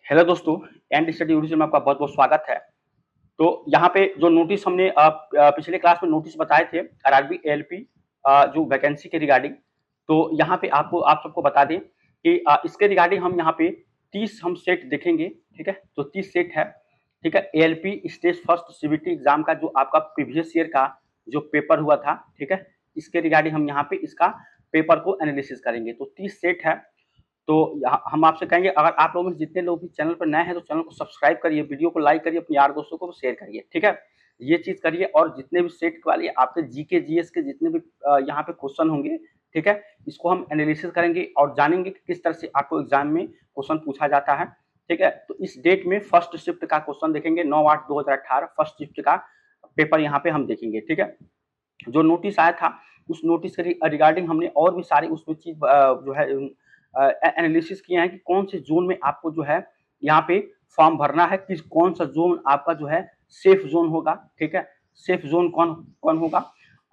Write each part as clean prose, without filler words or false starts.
Hello दोस्तों, and study YouTube में आपका बहुत-बहुत स्वागत है। तो यहाँ पे जो नोटिस हमने पिछले क्लास में नोटिस बताए थे आरआरबी, एएलपी जो वैकेंसी के रिगार्डिंग, तो यहाँ पे आपको आप सबको बता दें कि इसके रिगार्डिंग हम यहाँ पे 30 हम सेट देखेंगे, ठीक है? तो 30 सेट है, ठीक है? ALP stage first CBT exam का जो आपका प्रीवियस ईयर का जो पेपर हुआ था, ठीक है? इसके रिगार्डिंग हम यहाँ पे इसका पेपर को एनालिसिस करेंगे। तो 30 सेट है। तो हम आपसे कहेंगे अगर आप लोगों में जितने लोग भी चैनल पर नए हैं तो चैनल को सब्सक्राइब करिए, वीडियो को लाइक करिए, अपने यार दोस्तों को शेयर करिए, ठीक है? ये चीज़ करिए और जितने भी सेट वाले आपके जीके जीएस के जितने भी यहाँ पे क्वेश्चन होंगे, ठीक है? इसको हम एनालिसिस करेंगे और जानेंगे कि किस तरह से आपको एग्जाम में क्वेश्चन पूछा जाता है, ठीक है? तो इस डेट में फर्स्ट शिफ्ट का क्वेश्चन देखेंगे 9/8/2018 फर्स्ट शिफ्ट का पेपर यहाँ पे हम देखेंगे, ठीक है? जो नोटिस आया था उस नोटिस के रिगार्डिंग हमने और भी सारी उसमें चीज जो है एनालिसिस किए हैं कि कौन से जोन में आपको जो है यहाँ पे फॉर्म भरना है, किस कौन सा जोन आपका जो है सेफ जोन होगा, ठीक है? सेफ जोन कौन कौन होगा?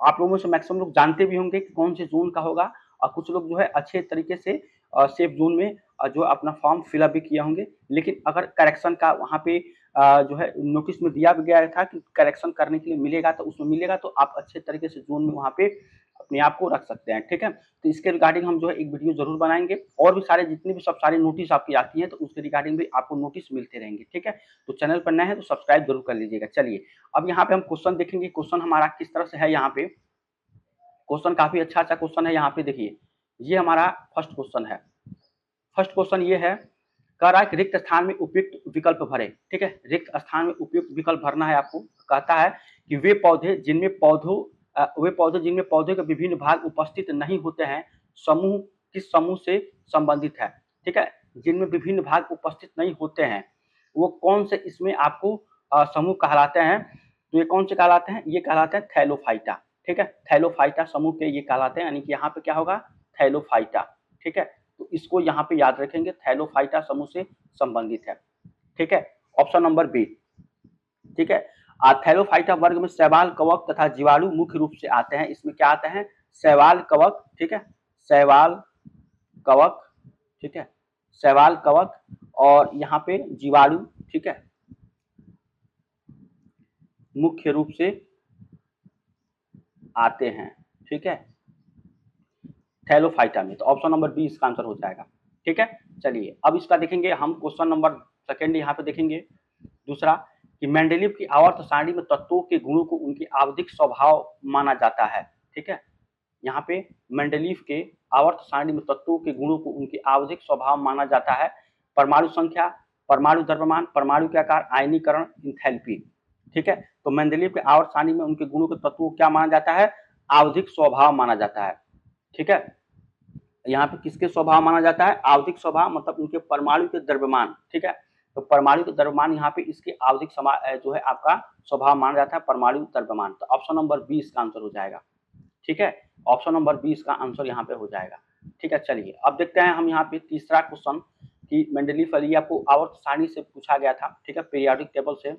आप लोगों में से मैक्सिमम लोग जानते भी होंगे कि कौन से जोन का होगा और कुछ लोग जो है अच्छे तरीके से सेफ जोन में जो अपना फॉर्म फिलअप भी किए होंगे। लेकिन अगर करेक्शन का वहाँ पे जो है नोटिस में दिया गया था कि करेक्शन करने के लिए मिलेगा, तो उसमें मिलेगा तो आप अच्छे तरीके से जोन में वहाँ पे अपने आप को रख सकते हैं, ठीक है? तो इसके रिगार्डिंग हम जो है एक वीडियो जरूर बनाएंगे और भी सारे जितने भी सब सारी नोटिस आपकी आती हैं तो उसके रिगार्डिंग भी आपको नोटिस मिलते रहेंगे, ठीक है? तो चैनल पर नए हैं तो सब्सक्राइब जरूर कर लीजिएगा। चलिए अब यहाँ पे हम क्वेश्चन देखेंगे, क्वेश्चन हमारा किस तरह से है। यहाँ पे क्वेश्चन काफी अच्छा क्वेश्चन है। यहाँ पे देखिए, ये हमारा फर्स्ट क्वेश्चन है। फर्स्ट क्वेश्चन ये है, कह रहा है कि रिक्त स्थान में उपयुक्त विकल्प भरे, ठीक है? रिक्त स्थान में उपयुक्त विकल्प भरना है आपको। कहता है कि वे पौधे जिनमें पौधे के विभिन्न भाग उपस्थित नहीं होते हैं, समूह किस समूह से संबंधित है, ठीक है? जिनमें विभिन्न भाग उपस्थित नहीं होते हैं वो कौन से इसमें आपको समूह कहलाते हैं? तो ये कौन से कहलाते हैं? ये कहलाते हैं थैलोफाइटा, ठीक है? थैलोफाइटा समूह के ये कहलाते हैं, यानी कि यहाँ पे क्या होगा? थैलोफाइटा, ठीक है? तो इसको यहाँ पे याद रखेंगे, थैलोफाइटा समूह से संबंधित है, ठीक है? ऑप्शन नंबर बी, ठीक है? थैलोफाइटा वर्ग में शैवाल, कवक तथा जीवाणु मुख्य रूप से आते हैं। इसमें क्या आते हैं? शैवाल, कवक, ठीक है? शैवाल, कवक, ठीक है? शैवाल, कवक और यहाँ पे जीवाणु, ठीक है? मुख्य रूप से आते हैं, ठीक है? थैलोफाइटा में। तो ऑप्शन नंबर बी इसका आंसर हो जाएगा, ठीक है? चलिए अब इसका देखेंगे हम क्वेश्चन नंबर सेकंड यहाँ पे देखेंगे। दूसरा कि मेंडेलीव की आवर्त सारणी में तत्वों के गुणों को उनके आवधिक स्वभाव माना जाता है, ठीक है? यहाँ पे मेंडेलीव के आवर्त सारणी में तत्वों के गुणों को उनके आवधिक स्वभाव माना जाता है। परमाणु संख्या, परमाणु द्रव्यमान, परमाणु के आकार, आयनीकरण, इंथैल्पी, ठीक है? तो मेंडेलीव के आवर्त सारणी में उनके गुणों के तत्वों को क्या माना जाता है? आवधिक स्वभाव माना जाता है, ठीक है? यहाँ पे किसके स्वभाव माना जाता है? आवधिक स्वभाव, मतलब उनके परमाणु के द्रव्यमान, ठीक है? तो परमाणु के द्रव्यमान यहाँ पे इसके आवधिक जो है आपका स्वभाव माना जाता है, परमाणु द्रव्यमान। तो ऑप्शन नंबर बी इसका आंसर हो जाएगा, ठीक है? ऑप्शन नंबर बी इसका आंसर यहाँ पे हो जाएगा, ठीक है? चलिए अब देखते हैं हम यहाँ पे तीसरा क्वेश्चन कि मेंडेलीव वाली आपको आवर्त सारणी से पूछा गया था, ठीक है? पीरियोडिक टेबल से।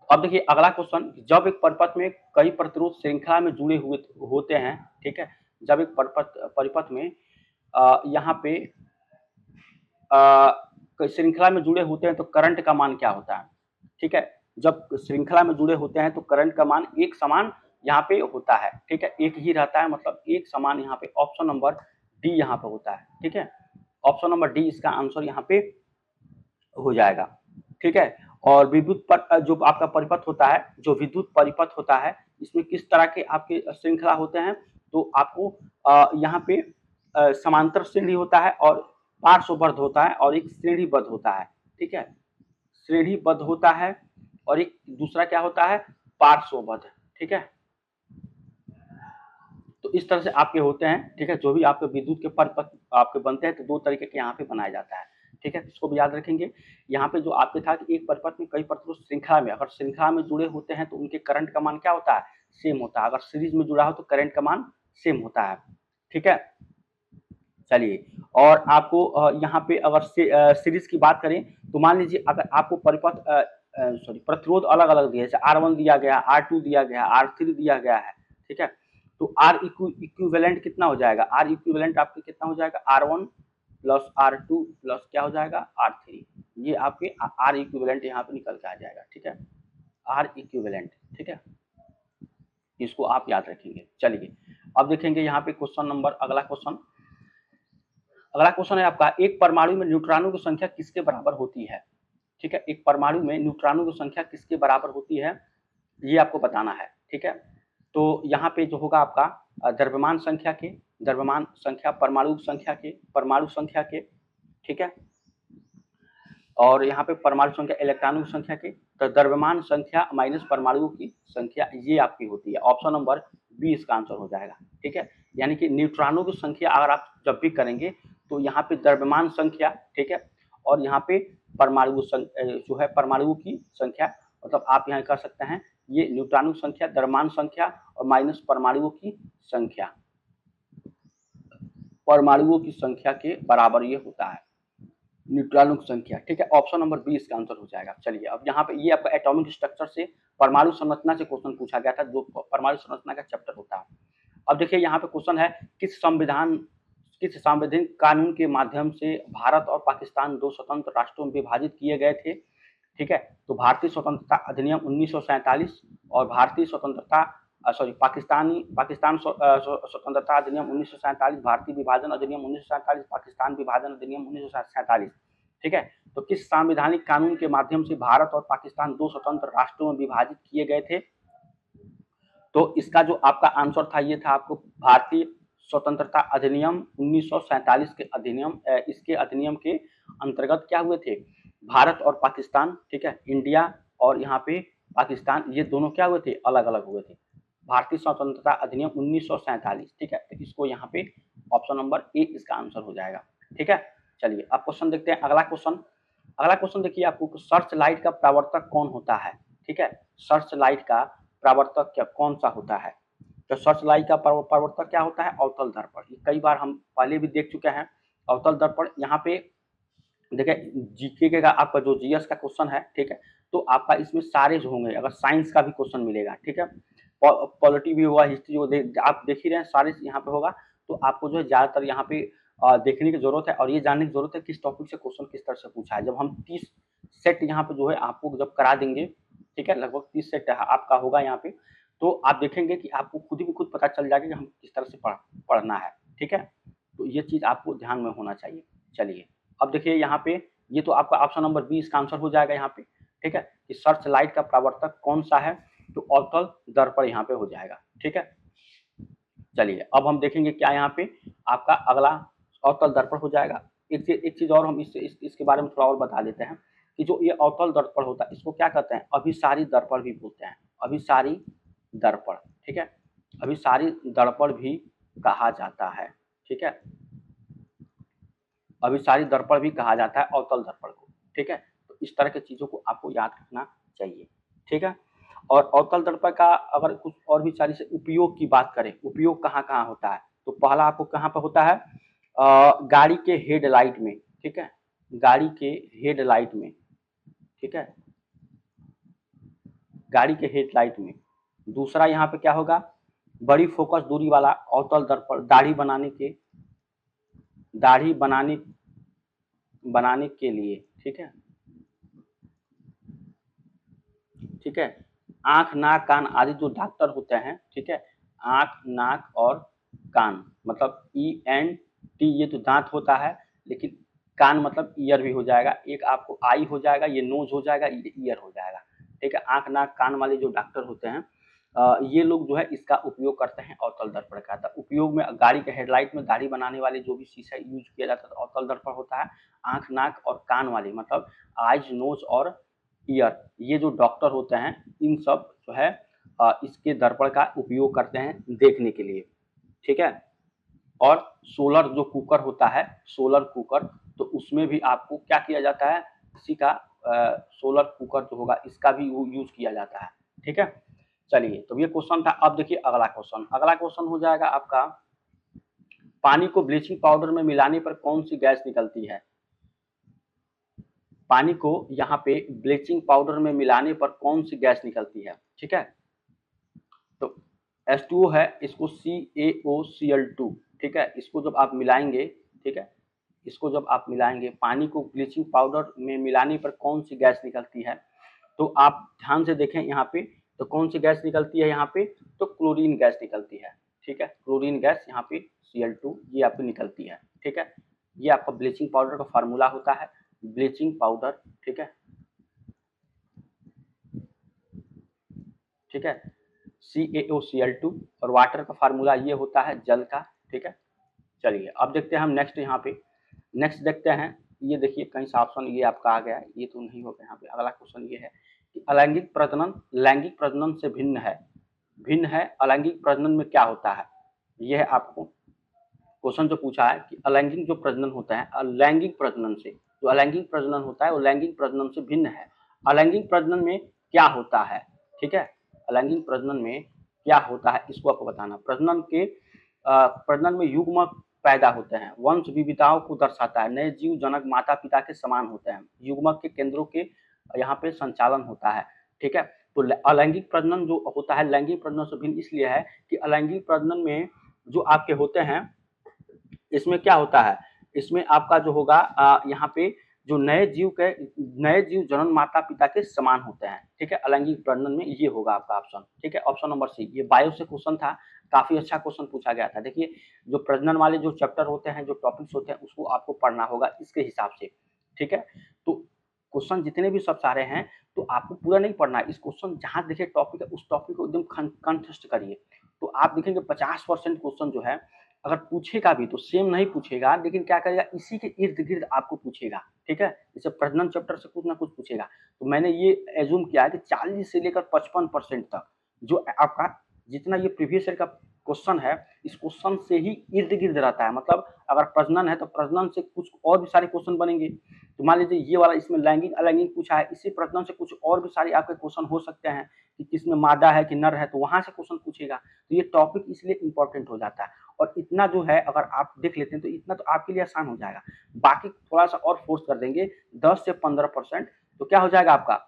अब देखिए अगला क्वेश्चन, जब एक परिपथ में कई प्रतिरोध श्रृंखला में जुड़े हुए होते हैं, ठीक है? जब एक परिपथ में यहाँ पे श्रृंखला में जुड़े होते हैं तो करंट का मान क्या होता है, ठीक है? जब श्रृंखला में जुड़े होते हैं तो करंट का मान एक समान यहाँ पे होता है, ठीक है? एक ही रहता है, मतलब एक समान यहाँ पे। ऑप्शन नंबर डी यहाँ पे होता है, ठीक है? ऑप्शन नंबर डी इसका आंसर यहाँ पे हो जाएगा, ठीक है? और विद्युत पर जो आपका परिपथ होता है, जो विद्युत परिपथ होता है, इसमें किस तरह के आपके श्रृंखला होते हैं? तो आपको यहाँ पे समांतर श्रेणी होता है और पार्श्वबद्ध होता है और एक श्रेणीबद्ध होता है, ठीक है? श्रेणीबद्ध होता है और एक दूसरा क्या होता है? पार्श्वबद्ध, ठीक है? तो इस तरह से आपके होते हैं, ठीक है? जो भी आपके विद्युत के परिपथ आपके बनते हैं तो दो तरीके के यहाँ पे बनाया जाता है, ठीक है? इसको भी याद रखेंगे। यहाँ पे जो आपके था कि एक परिपथ में कई प्रतिरोध श्रृंखला में, अगर श्रृंखला में जुड़े होते हैं तो उनके करंट का मान क्या होता है? सेम होता है। अगर सीरीज में जुड़ा हो तो करंट का मान सेम होता है, ठीक है? चलिए और आपको यहाँ पे अगर सीरीज की बात करें तो मान लीजिए अगर आपको परिपथ प्रतिरोध अलग अलग दिया, जैसे R1 दिया गया, R2 दिया गया, R3 दिया गया है, ठीक है? तो R इक्विवेलेंट कितना हो जाएगा? R इक्विवेलेंट आपके कितना हो जाएगा? R1 प्लस R2 प्लस क्या हो जाएगा R3, ये आपके R इक्विवेलेंट यहाँ पे निकल के आ जाएगा। ठीक है, R इक्विवेलेंट। ठीक है, इसको आप याद रखेंगे। चलिए अब देखेंगे यहाँ पे क्वेश्चन नंबर, अगला क्वेश्चन है आपका, एक परमाणु में न्यूट्रॉनों की संख्या किसके बराबर होती है। ठीक है, एक परमाणु में न्यूट्रॉनों की संख्या किसके बराबर होती है, ये आपको बताना है। ठीक है, तो यहाँ पे जो होगा आपका द्रव्यमान संख्या के, द्रव्यमान संख्या परमाणु संख्या के। ठीक है, और यहाँ पे परमाणु संख्या इलेक्ट्रॉनों की संख्या के, तो द्रव्यमान संख्या माइनस परमाणुओं की संख्या, ये आपकी होती है। ऑप्शन नंबर बी इसका आंसर हो जाएगा। ठीक है, यानी कि न्यूट्रॉनों की संख्या अगर आप जब भी करेंगे तो यहाँ पे द्रव्यमान संख्या, ठीक है, और यहाँ पे परमाणु जो है परमाणुओं की संख्या, मतलब आप यहाँ कर सकते हैं ये न्यूट्रॉनों की संख्या, द्रव्यमान संख्या और माइनस परमाणुओं की संख्या, परमाणुओं की संख्या के बराबर ये होता है न्यूट्रॉनों की संख्या। ठीक है, ऑप्शन नंबर बी इसका आंसर हो जाएगा। चलिए अब यहाँ पे ये आपका एटॉमिक स्ट्रक्चर से परमाणु संरचना से क्वेश्चन पूछा गया था, जो परमाणु संरचना का चैप्टर होता है। अब देखिए यहाँ पे क्वेश्चन है, किस संवैधानिक कानून के माध्यम से भारत और पाकिस्तान दो स्वतंत्र राष्ट्रों में विभाजित किए गए थे। ठीक है, तो भारतीय स्वतंत्रता अधिनियम 1947 और भारतीय स्वतंत्रता पाकिस्तान स्वतंत्रता अधिनियम 1947, भारतीय विभाजन अधिनियम 1947, पाकिस्तान विभाजन अधिनियम 1947। ठीक है, तो किस संवैधानिक कानून के माध्यम से भारत और पाकिस्तान दो स्वतंत्र राष्ट्रों में विभाजित किए गए थे। तो इसका जो आपका आंसर था ये था आपको भारतीय स्वतंत्रता अधिनियम 1947 के अधिनियम, इसके अधिनियम के अंतर्गत क्या हुए थे, भारत और पाकिस्तान, ठीक है, इंडिया और यहाँ पे पाकिस्तान, ये दोनों क्या हुए थे, अलग अलग हुए थे। भारतीय स्वतंत्रता अधिनियम 1947। ठीक है, तो इसको यहाँ पे ऑप्शन नंबर ए इसका आंसर हो जाएगा। ठीक है, चलिए अब क्वेश्चन देखते हैं। अगला क्वेश्चन देखिए आपको, सर्च लाइट का प्रवर्तक कौन होता है। ठीक है, सर्च लाइट का प्रवर्तक क्या कौन सा होता है, तो सर्च लाइट का प्रवर्तक क्या होता है, अवतल दर्पण। कई बार हम पहले भी देख चुके हैं अवतल दर्पण। यहाँ पे देखिए जीके का आपका जो जीएस का क्वेश्चन है, ठीक है, तो आपका इसमें सारे जो होंगे, अगर साइंस का भी क्वेश्चन मिलेगा, ठीक है, पॉलिटी भी होगा, हिस्ट्री आप देख ही रहे हैं, सारे यहाँ पे होगा। तो आपको जो है ज्यादातर यहाँ पे देखने की जरूरत है और ये जानने की जरूरत है किस टॉपिक से क्वेश्चन किस तरह से पूछा है। जब हम 30 सेट यहाँ पे जो है आपको जब करा देंगे, ठीक है, लगभग 30 सेट आपका होगा यहाँ पे, तो आप देखेंगे कि आपको खुद पता चल जाएगा कि हम किस तरह से पढ़ना है। ठीक है, तो ये चीज आपको ध्यान में होना चाहिए। चलिए अब देखिए यहाँ पे, ये तो आपका ऑप्शन नंबर बी इसका आंसर हो जाएगा यहाँ पे। ठीक है, कि सर्च लाइट का प्रवर्तक कौन सा है, तो अवतल दर्पण यहाँ पे हो जाएगा। ठीक है, चलिए अब हम देखेंगे क्या यहाँ पे आपका अगला अवतल दर्पण हो जाएगा। एक चीज और हम इसके बारे में थोड़ा और बता देते हैं कि जो ये अवतल दर्पण होता है इसको क्या कहते हैं, अभिसारी दर्पण भी बोलते हैं, अभिसारी दर्पण। ठीक है, अभिसारी दर्पण भी कहा जाता है। ठीक है, अभिसारी दर्पण भी कहा जाता है अवतल दर्पण को। ठीक है, तो इस तरह की चीजों को आपको याद रखना चाहिए। ठीक है, और अवतल दर्पण का अगर कुछ और भी सारी से उपयोग की बात करें, उपयोग कहाँ कहाँ होता है, तो पहला आपको कहाँ पर होता है, गाड़ी के हेडलाइट में। ठीक है, गाड़ी के हेडलाइट में। ठीक है, गाड़ी के हेडलाइट में। दूसरा यहाँ पे क्या होगा, बड़ी फोकस दूरी वाला अवतल दर्पण, दाढ़ी बनाने के लिए। ठीक है, ठीक है, आंख नाक कान आदि जो डॉक्टर होते हैं, ठीक है, आंख नाक और कान मतलब ENT, ये तो दांत होता है, लेकिन कान मतलब ईयर भी हो जाएगा, एक आपको आई हो जाएगा, ये नोज हो जाएगा, ये ईयर हो जाएगा। ठीक है, आंख नाक कान वाले जो डॉक्टर होते हैं, ये लोग जो है इसका उपयोग करते हैं अवतल दर्पण का। तो उपयोग में गाड़ी के हेडलाइट में दाढ़ी बनाने वाले जो भी शीशा यूज किया जाता है अवतल दर्पण होता है। आंख नाक और कान वाले मतलब आइज नोज और ईयर, ये जो डॉक्टर होते हैं इन सब जो है इसके दर्पण का उपयोग करते हैं देखने के लिए। ठीक है, और सोलर जो कुकर होता है, सोलर कुकर, तो उसमें भी आपको क्या किया जाता है, इसी का सोलर कुकर जो होगा इसका भी यूज किया जाता है। ठीक है, चलिए तो ये क्वेश्चन था। अब देखिए अगला क्वेश्चन हो जाएगा आपका, पानी को ब्लीचिंग पाउडर में मिलाने पर कौन सी गैस निकलती है। पानी को यहाँ पे ब्लीचिंग पाउडर में मिलाने पर कौन सी गैस निकलती है। ठीक है, तो H2O है, इसको CaOCl2, ठीक है, इसको जब आप मिलाएंगे, ठीक है, इसको जब आप मिलाएंगे, पानी को ब्लीचिंग पाउडर में मिलाने पर कौन सी गैस निकलती है, तो आप ध्यान से देखें यहाँ पे, तो कौन सी गैस निकलती है यहाँ पे, तो क्लोरीन गैस निकलती है। ठीक है, क्लोरीन गैस यहाँ पे Cl2 ये आपकी निकलती है। ठीक है, ये आपका ब्लीचिंग पाउडर का फार्मूला होता है, ब्लीचिंग पाउडर। ठीक है, ठीक है, CaOCl2, और वाटर का फार्मूला ये होता है जल का। ठीक है, चलिए अब देखते हैं हम नेक्स्ट, यहाँ पे नेक्स्ट देखते हैं। ये देखिए कहीं सा ऑप्शन ये आपका आ गया, ये तो नहीं होगा यहाँ पे। अगला क्वेश्चन ये है कि अलैंगिक प्रजनन लैंगिक प्रजनन से भिन्न है। भिन्न है, अलैंगिक प्रजनन में क्या होता है, ये है आपको क्वेश्चन जो पूछा है कि अलैंगिक जो प्रजनन होता है अलैंगिक प्रजनन से, जो अलैंगिक प्रजनन होता है वो लैंगिक प्रजनन से भिन्न है। अलैंगिक प्रजनन में क्या होता है, ठीक है, अलैंगिक प्रजनन में क्या होता है इसको आपको बताना। प्रजनन में युग्मक पैदा होते हैं, वंश विविधताओं को दर्शाता है, नए जीव जनक माता पिता के समान होते हैं, युग्मक के केंद्रों के यहाँ पे संचालन होता है। ठीक है, तो अलैंगिक प्रजनन जो होता है लैंगिक प्रजनन से भिन्न इसलिए है कि अलैंगिक प्रजनन में जो आपके होते हैं, इसमें क्या होता है, इसमें आपका जो होगा यहाँ पे जो नए जीव जनन माता पिता के समान होते हैं। ठीक है, अलैंगिक प्रजनन में ये होगा आपका ऑप्शन। ठीक है, ऑप्शन नंबर सी। ये बायो से क्वेश्चन था, काफी अच्छा क्वेश्चन पूछा गया था। देखिए जो प्रजनन वाले जो चैप्टर होते हैं, जो टॉपिक्स होते हैं, उसको आपको पढ़ना होगा इसके हिसाब से। ठीक है, तो क्वेश्चन जितने भी सब सारे हैं तो आपको पूरा नहीं पढ़ना है। इस क्वेश्चन जहां देखिए टॉपिक है उस टॉपिक को एकदम कंठस्थ करिए, तो आप देखेंगे 50% क्वेश्चन जो है अगर पूछेगा भी तो सेम नहीं पूछेगा, लेकिन क्या करेगा इसी के इर्द गिर्द आपको पूछेगा। ठीक है, जैसे प्रजनन चैप्टर से कुछ ना कुछ पूछेगा, तो मैंने ये एज्यूम किया है कि 40 से लेकर 55% तक जो आपका जितना ये प्रीवियस ईयर का क्वेश्चन है, इस क्वेश्चन से ही इर्द गिर्द रहता है। मतलब अगर प्रजनन है तो प्रजनन से कुछ और भी सारे क्वेश्चन बनेंगे। तो मान लीजिए ये वाला इसमें लैंगिक अलैंगिक पूछा है, इसी प्रजनन से कुछ और भी सारे आपके क्वेश्चन हो सकते हैं कि किसमें मादा है कि नर है, तो वहां से क्वेश्चन पूछेगा। तो ये टॉपिक इसलिए इंपॉर्टेंट हो जाता है, और इतना जो है अगर आप देख लेते हैं तो इतना तो आपके लिए आसान हो जाएगा। बाकी थोड़ा सा और फोर्स कर देंगे 10 से 15%, तो क्या हो जाएगा आपका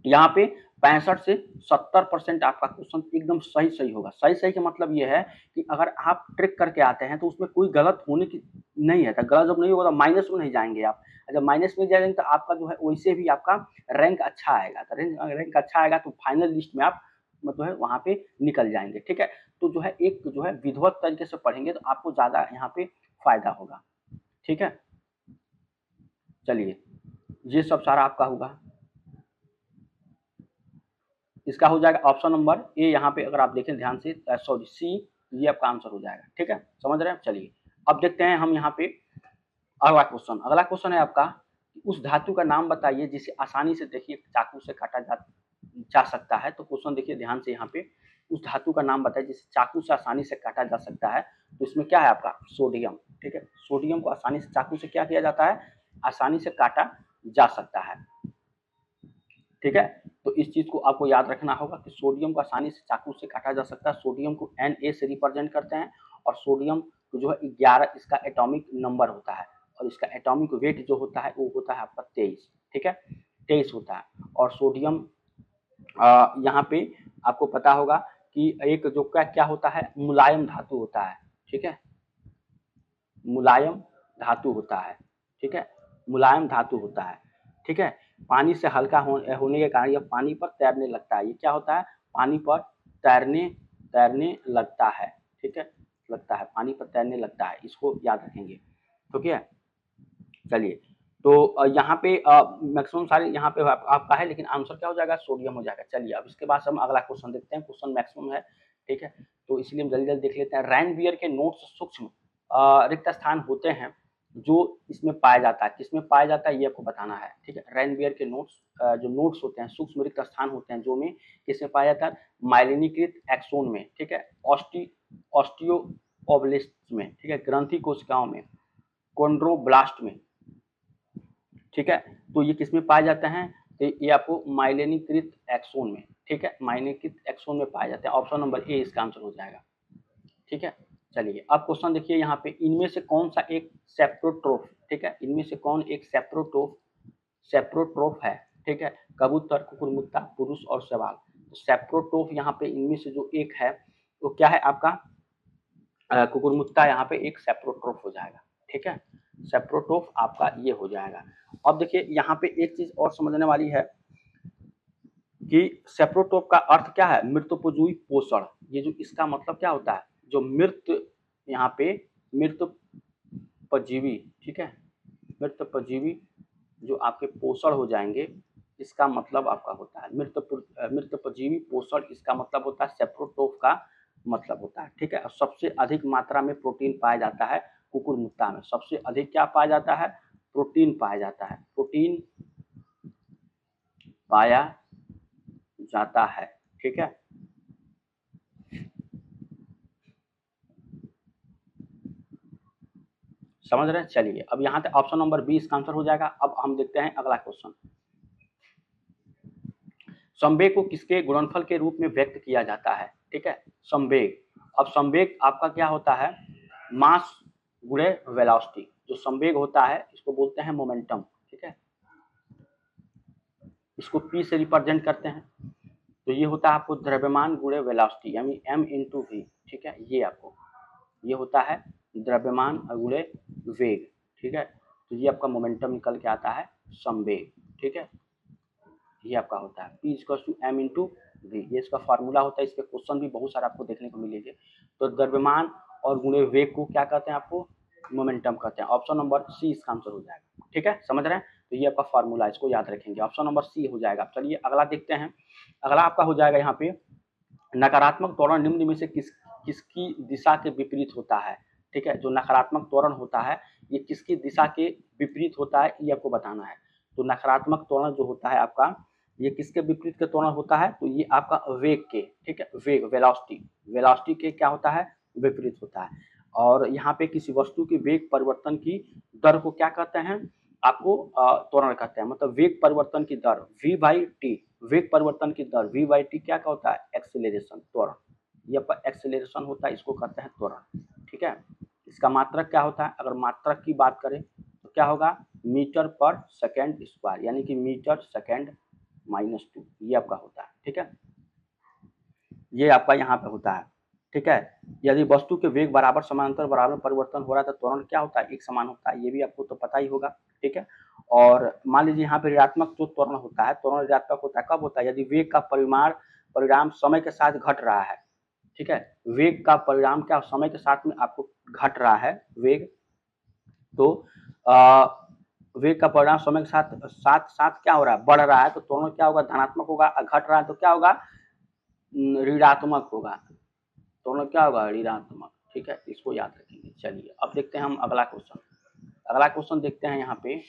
यहाँ पे 65 से 70% आपका क्वेश्चन एकदम सही होगा। सही का मतलब ये है कि अगर आप ट्रिक करके आते हैं तो उसमें कोई गलत होने की नहीं है। गलत जब नहीं होगा तो माइनस में नहीं जाएंगे आप। जब माइनस में जाएंगे तो आपका जो है वैसे भी आपका रैंक अच्छा आएगा। तो रैंक अच्छा आएगा तो फाइनल लिस्ट में आप मतलब है वहां पे निकल जाएंगे। ठीक है, तो जो है एक जो है विधिवत तरीके से पढ़ेंगे तो आपको ज्यादा यहाँ पे फायदा होगा। ठीक है, चलिए ये सब सारा आपका होगा। इसका हो जाएगा ऑप्शन नंबर ए। यहाँ पे अगर आप देखें ध्यान से, सॉरी सी, ये आपका आंसर हो जाएगा। ठीक है, समझ रहे हैं। चलिए अब देखते हैं हम यहाँ पे अगला क्वेश्चन। अगला क्वेश्चन है आपका उस धातु का नाम बताइए जिसे आसानी से देखिए चाकू से काटा जा सकता है। तो क्वेश्चन देखिए ध्यान से, यहाँ पे उस धातु का नाम बताइए जिसे चाकू से आसानी से काटा जा सकता है। तो इसमें क्या है आपका सोडियम। ठीक है, सोडियम को आसानी से चाकू से क्या किया जाता है, आसानी से काटा जा सकता है। ठीक है, तो इस चीज को आपको याद रखना होगा कि सोडियम को आसानी से चाकू से काटा जा सकता है। सोडियम को Na से रिप्रेजेंट करते हैं, और सोडियम को जो है 11 इसका एटॉमिक नंबर होता है, और इसका एटॉमिक वेट जो होता है वो होता है आपका 23। ठीक है, 23 होता है। और सोडियम यहाँ पे आपको पता होगा कि एक जो क्या होता है, मुलायम धातु होता है। ठीक है, मुलायम धातु होता है। ठीक है, मुलायम धातु होता है। ठीक है, पानी से हल्का होने के कारण यह पानी पर तैरने लगता है। ये क्या होता है, पानी पर तैरने लगता है। ठीक है, लगता है, पानी पर तैरने लगता है, इसको याद रखेंगे। ठीक है, चलिए तो यहाँ पे मैक्सिमम सारे यहाँ पे आपका है, लेकिन आंसर क्या हो जाएगा, सोडियम हो जाएगा। चलिए अब इसके बाद हम अगला क्वेश्चन देखते हैं। क्वेश्चन मैक्सिमम है। ठीक है, तो इसलिए हम जल्दी जल्दी देख लेते हैं। रैनबियर के नोट्स सूक्ष्म रिक्त स्थान होते हैं जो इसमें पाया जाता है। किसमें पाया जाता है ये आपको बताना है। ठीक है, रैनबियर के नोट्स जो नोट्स होते हैं, सूक्ष्म रिक्त स्थान होते हैं जो में किसमें पाया जाता है, माइलिनीकृत एक्सोन में। ठीक है, ऑस्टियोब्लेस्ट में। ठीक है, ग्रंथि कोशिकाओं में, कोन्ड्रोब्लास्ट में। ठीक है, तो ये किसमें पाए जाते हैं, तो ये आपको माइलिनीकृत एक्सोन में। ठीक है, माइलिनीकृत एक्सोन में पाए जाते हैं। ऑप्शन नंबर ए इसका आंसर हो जाएगा। ठीक है, चलिए अब क्वेश्चन देखिए यहाँ पे, इनमें से कौन सा एक सेप्रोट्रोफ। ठीक है, इनमें से कौन एक सेप्रोट्रोफ है। ठीक है, कबूतर, कुकुरमुत्ता, पुरुष और शैवाल। तो सेप्रोट्रोफ यहाँ पे इनमें से जो एक है वो क्या है आपका, कुकुरमुत्ता यहाँ पे एक सेप्रोट्रोफ हो जाएगा। ठीक है, सेप्रोटोफ आपका ये हो जाएगा। अब देखिए यहाँ पे एक चीज और समझने वाली है कि सेप्रोटोप का अर्थ क्या है, मृतोपजीवी पोषण। ये जो इसका मतलब क्या होता है, जो मृत यहाँ पे मृतोपजीवी, ठीक है, मृतोपजीवी जो आपके पोषण हो जाएंगे, इसका मतलब आपका होता है मृतोपजीवी पोषण, इसका मतलब होता है सेप्रोटोप का मतलब होता है, ठीक है। और सबसे अधिक मात्रा में प्रोटीन पाया जाता है कुकुरमुत्ता में, सबसे अधिक क्या पाया जाता है, प्रोटीन पाया जाता है, प्रोटीन पाया जाता है, ठीक है। समझ रहे हैं, चलिए अब यहाँ पे ऑप्शन नंबर 20 का आंसर हो जाएगा। अब हम देखते हैं अगला क्वेश्चन। संवेग को किसके गुणनफल के रूप में व्यक्त किया जाता है, ठीक है, संवेग। अब संवेग आपका क्या होता है, मास गुणे वेलोसिटी। जो संवेग होता है इसको बोलते हैं मोमेंटम, ठीक है, इसको पी से रिप्रेजेंट करते हैं। तो ये होता है आपको द्रव्यमान गुणे वेलोसिटी, यानी m इंटू वी, ठीक है, ये आपको ये होता है द्रव्यमान गुणे वेग, ठीक है। तो ये आपका मोमेंटम निकल के आता है संवेग, ठीक है, ये आपका होता है P equal to m into V, ये इसका फार्मूला होता है। इस पे क्वेश्चन भी बहुत सारा आपको देखने को मिलेंगे। तो द्रव्यमान और गुणे वेग को क्या कहते हैं, आपको मोमेंटम कहते हैं। ऑप्शन नंबर सी इसका आंसर हो जाएगा, ठीक है, समझ रहे हैं। तो ये आपका फार्मूला, इसको याद रखेंगे, ऑप्शन नंबर सी हो जाएगा। चलिए अगला देखते हैं। अगला आपका हो जाएगा यहाँ पे, नकारात्मक त्वरण निम्न में से किसकी दिशा के विपरीत होता है, ठीक है। जो नकारात्मक त्वरण होता है ये किसकी दिशा के विपरीत होता है, ये आपको बताना है। तो नकारात्मक त्वरण जो होता है आपका, ये किसके विपरीत के त्वरण होता है, तो ये आपका वेग के, ठीक है, वेग वेलोसिटी के क्या होता है, विपरीत होता है। और यहाँ पे किसी वस्तु के वेग परिवर्तन की दर को क्या कहते हैं, आपको त्वरण कहते हैं। मतलब वेग परिवर्तन की दर v बाई टी, वेग परिवर्तन की दर v बाई टी क्या होता है, एक्सेलरेशन, त्वरण। ये आपका एक्सेलरेशन होता है, इसको कहते हैं त्वरण, ठीक है। इसका मात्रक क्या होता है, अगर मात्रक की बात करें तो क्या होगा, मीटर पर सेकेंड स्क्वायर, यानी कि मीटर सेकेंड -2, ये आपका होता है, ठीक है, ये आपका यहाँ पे होता है, ठीक है। यदि वस्तु के वेग बराबर समानांतर बराबर परिवर्तन हो रहा है तो त्वरण क्या होता है, एक समान होता है, ये भी आपको तो पता ही होगा, ठीक है। और मान लीजिए यहाँ पे ऋणात्मक जो त्वरण होता है, त्वरण ऋणात्मक होता है कब होता है, यदि वेग का परिणाम समय के साथ घट रहा है, ठीक है, वेग का परिणाम क्या समय के साथ में आपको घट रहा है वेग, तो वेग का परिणाम समय के साथ साथ साथ क्या हो रहा है, बढ़ रहा है, तो त्वरण क्या होगा, धनात्मक होगा। घट रहा है तो क्या होगा, ऋणात्मक होगा, दोनों क्या होगा, ऋणात्मक, ठीक है, इसको याद रखेंगे। चलिए अब देखते हैं हम अगला क्वेश्चन। अगला क्वेश्चन देखते हैं यहाँ पे,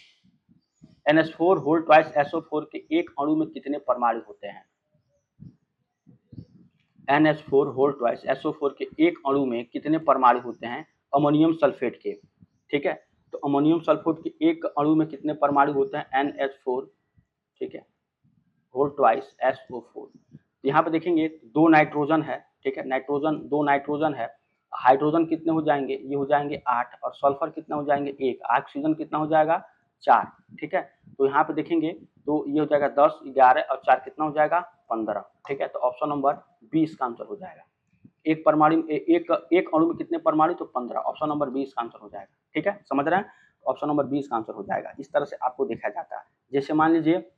NH4 होल ट्वाइस SO4 के एक अणु में कितने परमाणु होते हैं। NH4 होल ट्वाइस SO4 के एक अणु में कितने परमाणु होते हैं अमोनियम सल्फेट के, ठीक है। तो अमोनियम सल्फेट के एक अणु में कितने परमाणु होते हैं, NH4, ठीक है, होल ट्वाइस SO4। यहाँ पे देखेंगे दो नाइट्रोजन है, ठीक है, दो नाइट्रोजन है, हाइड्रोजन कितने हो जाएंगे, ये हो जाएंगे 8, और सल्फर कितना हो जाएंगे 1, ऑक्सीजन कितना हो जाएगा 4, ठीक है। तो यहाँ पे देखेंगे तो ये हो जाएगा 10, 11 और 4 कितना हो जाएगा 15, ठीक है। तो ऑप्शन नंबर 20 का आंसर हो जाएगा। एक परमाणु एक अणु में कितने परमाणु, तो 15, ऑप्शन नंबर 20 का आंसर हो जाएगा, ठीक है, समझ रहे हैं। ऑप्शन नंबर 20 का आंसर हो जाएगा। इस तरह से आपको देखा जाता है। जैसे मान लीजिए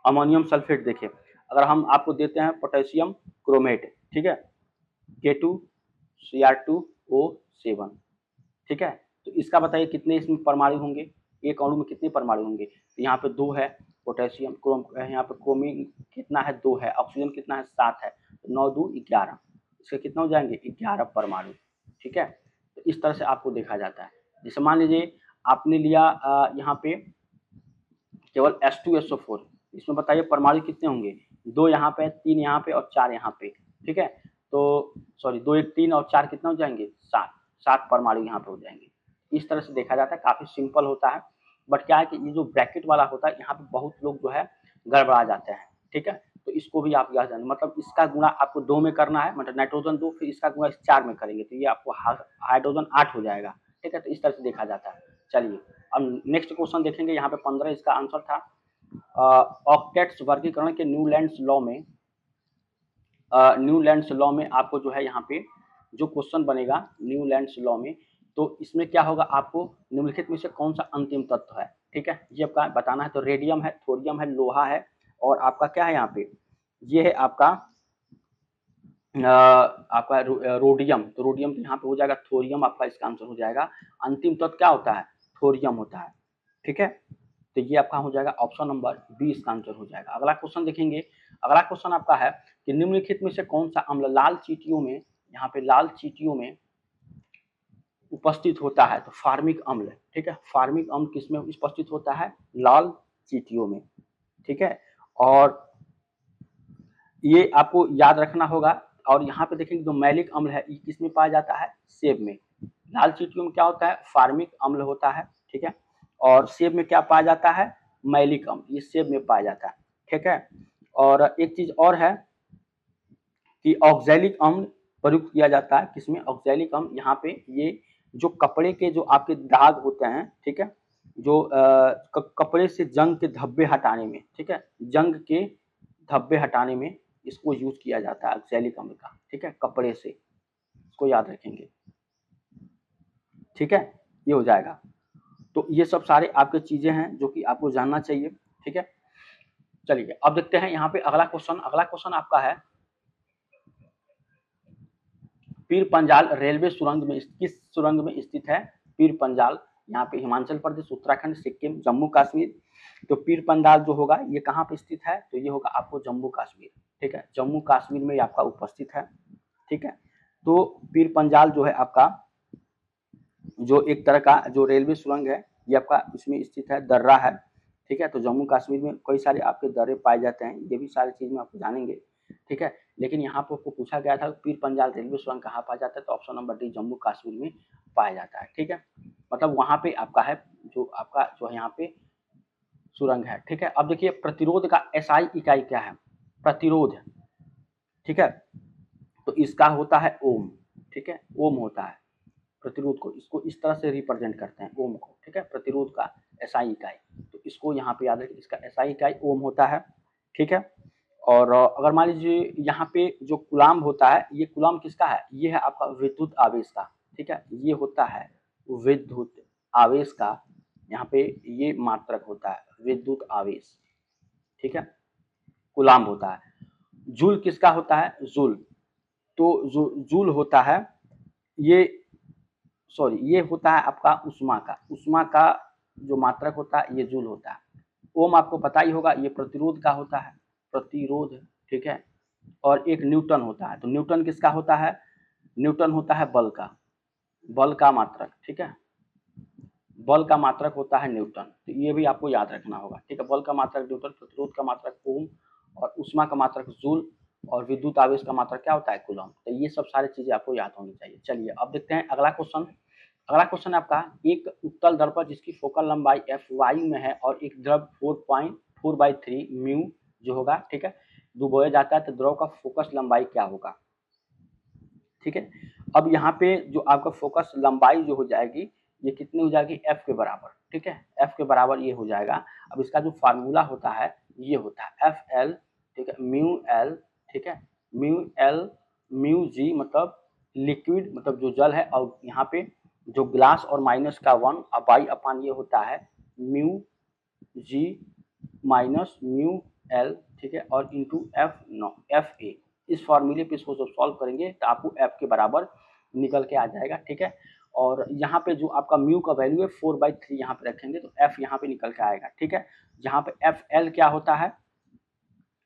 अमोनियम सल्फेट, देखिए अगर हम आपको देते हैं पोटेशियम क्रोमेट, ठीक है, K2Cr2O7, ठीक है, तो इसका बताइए कितने इसमें परमाणु होंगे, एक अणु में कितने परमाणु होंगे। तो यहाँ पे 2 है पोटेशियम, यहाँ पे क्रोमीन कितना है 2 है, ऑक्सीजन कितना है 7 है, तो 9 2 11, इसके कितना हो जाएंगे 11 परमाणु, ठीक है। तो इस तरह से आपको देखा जाता है। जैसे मान लीजिए आपने लिया यहाँ पे केवल H2SO4, इसमें बताइए परमाणु कितने होंगे, 2 यहाँ पे, 3 यहाँ पे और 4 यहाँ पे, ठीक है। तो सॉरी 2 1 3 और 4 कितना हो जाएंगे 7 परमाणु यहाँ पे हो जाएंगे। इस तरह से देखा जाता है, काफी सिंपल होता है। बट क्या है कि ये जो ब्रैकेट वाला होता है यहाँ पे बहुत लोग जो है गड़बड़ा जाते हैं, ठीक है। तो इसको भी आप याद जाने, मतलब इसका गुणा आपको 2 में करना है, मतलब नाइट्रोजन 2, फिर इसका गुणा 4 में करेंगे तो ये आपको हाइड्रोजन 8 हो जाएगा, ठीक है। तो इस तरह से देखा जाता है। चलिए अब नेक्स्ट क्वेश्चन देखेंगे। यहाँ पे 15 इसका आंसर था। ऑक्टेट्स वर्गीकरण के न्यूलैंड्स लॉ में आपको जो है यहाँ पे जो क्वेश्चन बनेगा न्यूलैंड्स लॉ में, तो इसमें क्या होगा, आपको निम्नलिखित में से कौन सा अंतिम तत्व है, ठीक है, ये आपका बताना है। तो रेडियम है, थोरियम है, लोहा है, और आपका क्या है यहाँ पे, ये है आपका आपका रोडियम। तो रोडियम तो यहाँ पे हो जाएगा, थोरियम आपका इसका आंसर हो जाएगा। अंतिम तत्व क्या होता है, थोरियम होता है, ठीक है। तो ये आपका हो जाएगा ऑप्शन नंबर बी इसका आंसर हो जाएगा। अगला क्वेश्चन देखेंगे। अगला क्वेश्चन आपका है कि निम्नलिखित में से कौन सा अम्ल लाल चींटियों में, यहाँ पे लाल चींटियों में उपस्थित होता है। तो फार्मिक अम्ल, ठीक है, फार्मिक अम्ल किसमें उपस्थित होता है, लाल चींटियों में, ठीक है। और ये आपको याद रखना होगा। और यहाँ पे देखेंगे जो मैलिक अम्ल है ये किसमें पाया जाता है, सेब में। लाल चींटियों में क्या होता है, फार्मिक अम्ल होता है, ठीक है। और सेब में क्या पाया जाता है, मैलिक अम्ल, ये सेब में पाया जाता है, ठीक है। और एक चीज और है कि ऑक्सैलिक अम्ल प्रयुक्त किया जाता है, किसमें, ऑक्सैलिक अम्ल। यहाँ पे ये जो कपड़े के जो आपके दाग होते हैं, ठीक है, जो कपड़े से जंग के धब्बे हटाने में, ठीक है, जंग के धब्बे हटाने में इसको यूज किया जाता है ऑक्सैलिक अम्ल का, ठीक है, कपड़े से, इसको याद रखेंगे, ठीक है, ये हो जाएगा। तो ये सब सारे आपके चीजें हैं जो कि आपको जानना चाहिए, ठीक है। चलिए अब देखते हैं यहाँ पे अगला क्वेश्चन। अगला क्वेश्चन आपका है पीर पंजाल रेलवे सुरंग में किस सुरंग में स्थित है। पीर पंजाल यहाँ पे हिमाचल प्रदेश, उत्तराखंड, सिक्किम, जम्मू कश्मीर। तो पीर पंजाल जो होगा ये कहाँ पे स्थित है, तो ये होगा आपको जम्मू कश्मीर, ठीक है, जम्मू कश्मीर में आपका उपस्थित है, ठीक है। तो पीर पंजाल जो है आपका जो एक तरह का जो रेलवे सुरंग है ये आपका इसमें स्थित है, दर्रा है, ठीक है। तो जम्मू कश्मीर में कई सारे आपके दर्रे पाए जाते हैं, ये भी सारी चीज में आपको जानेंगे, ठीक है। लेकिन यहाँ पर आपको पूछा गया था पीर पंजाल रेलवे सुरंग कहाँ पाया जाता है, तो option number D Jammu Kashmir में पाया जाता है, ठीक है। मतलब वहां पे आपका है जो आपका जो यहाँ पे सुरंग है, ठीक है। अब देखिए प्रतिरोध का एसआई इकाई क्या है, प्रतिरोध, ठीक है, तो इसका होता है ओम, ठीक है, ओम होता है प्रतिरोध को, इसको इस तरह से रिप्रेजेंट करते हैं ओम को, ठीक है, प्रतिरोध का एसआई इकाई। तो इसको यहाँ पे याद रखिए, इसका एसआई इकाई ओम होता है, ठीक है। और अगर मान लीजिए यहाँ पे जो कूलाम्ब होता है, ये कूलाम्ब किसका है, ये है आपका विद्युत आवेश का, ठीक है, ये होता है विद्युत आवेश का, यहाँ पे ये मात्रक होता है विद्युत आवेश, ठीक है, कूलाम्ब होता है। जूल किसका होता है, जूल, तो जो जूल होता है ये सॉरी ये होता है आपका उष्मा का, उष्मा का जो मात्रक होता है ये जूल होता है। ओम आपको पता ही होगा ये प्रतिरोध का होता है, प्रतिरोध, ठीक है। और एक न्यूटन होता है, तो न्यूटन किसका होता है, न्यूटन होता है बल का, बल का मात्रक, ठीक है, बल का मात्रक होता है न्यूटन। तो ये भी आपको याद रखना होगा, ठीक है, बल का मात्रक न्यूटन, प्रतिरोध का मात्रक ओम, और उष्मा का मात्रक जूल, और विद्युत आवेश का मात्रक क्या होता है, कूलम। तो ये सब सारी चीजें आपको याद होनी चाहिए। चलिए अब देखते हैं अगला क्वेश्चन। अगला क्वेश्चन आपका एक उत्तल दर्पण जिसकी फोकल लंबाई एफ वायु में है और एक द्रव 4.4/3 म्यू जो होगा, ठीक है, डुबोया जाता है, तो द्रव का फोकस लंबाई क्या होगा, ठीक है। अब यहाँ पे जो आपका फोकस लंबाई जो हो जाएगी ये कितनी हो जाएगी, एफ के बराबर, ठीक है, एफ के बराबर ये हो जाएगा। अब इसका जो फार्मूला होता है ये होता है एफ एल, ठीक है, म्यू एल, ठीक है, म्यू एल म्यू जी मतलब लिक्विड मतलब जो जल है, और यहाँ पे जो ग्लास और माइनस का 1 बाई अपान ये होता है mu G minus mu L, ठीक है, और इंटू एफ ए। इस फॉर्मूले पे इसको जब सॉल्व करेंगे तो आपको एफ के बराबर निकल के आ जाएगा, ठीक है। और यहाँ पे जो आपका म्यू का वैल्यू है 4/3 यहाँ पे रखेंगे तो एफ यहाँ पे निकल के आएगा, ठीक है। जहाँ पे एफ एल क्या होता है,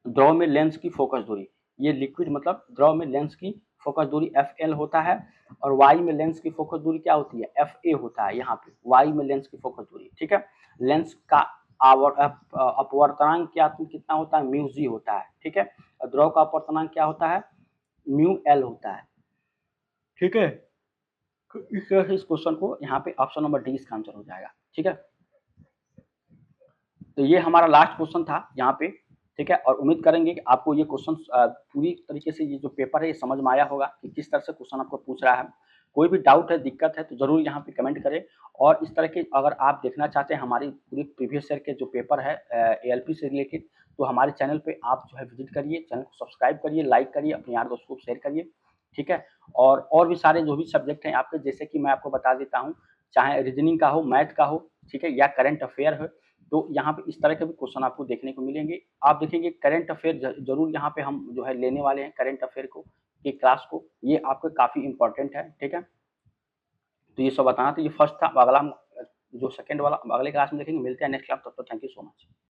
द्रव में लेंस की फोकस दूरी, ये लिक्विड मतलब द्रव में लेंस की फोकस दूरी एफ एल होता है, और वाई में लेंस की फोकस दूरी क्या होती है, एफ ए होता है। यहाँ पे वाई में लेंस की फोकस दूरी, ठीक है, लेंस का अपवर्तनांक क्या कितना होता है, म्यू जी होता है, ठीक है, और द्रव का अपवर्तनांक क्या होता है, म्यू एल होता है, ठीक है। इस तरह से इस क्वेश्चन को यहाँ पे ऑप्शन नंबर डी इसका आंसर हो जाएगा, ठीक है। तो ये हमारा लास्ट क्वेश्चन था यहाँ पे, ठीक है, और उम्मीद करेंगे कि आपको ये क्वेश्चन पूरी तरीके से ये जो पेपर है ये समझ में आया होगा कि किस तरह से क्वेश्चन आपको पूछ रहा है। कोई भी डाउट है, दिक्कत है तो जरूर यहाँ पे कमेंट करें। और इस तरह के अगर आप देखना चाहते हैं हमारी पूरी प्रीवियस ईयर के जो पेपर है ALP से रिलेटेड, तो हमारे चैनल पे आप जो है विजिट करिए, चैनल को सब्सक्राइब करिए, लाइक करिए, अपने यार दोस्तों को शेयर करिए। ठीक है? और भी सारे जो भी सब्जेक्ट हैं आपके, जैसे कि मैं आपको बता देता हूँ, चाहे रीजनिंग का हो, मैथ का हो, ठीक है? या करंट अफेयर हो, तो यहाँ पे इस तरह के भी क्वेश्चन आपको देखने को मिलेंगे। आप देखेंगे करंट अफेयर ज़रूर यहाँ पे हम जो है लेने वाले हैं करंट अफेयर को, की क्लास को, ये आपके काफ़ी इम्पोर्टेंट है, ठीक है? तो ये सब बताना, तो ये फर्स्ट था। अब अगला हम जो सेकंड वाला अगले क्लास में देखेंगे। मिलते हैं नेक्स्ट क्लास, तब तक थैंक यू सो मच।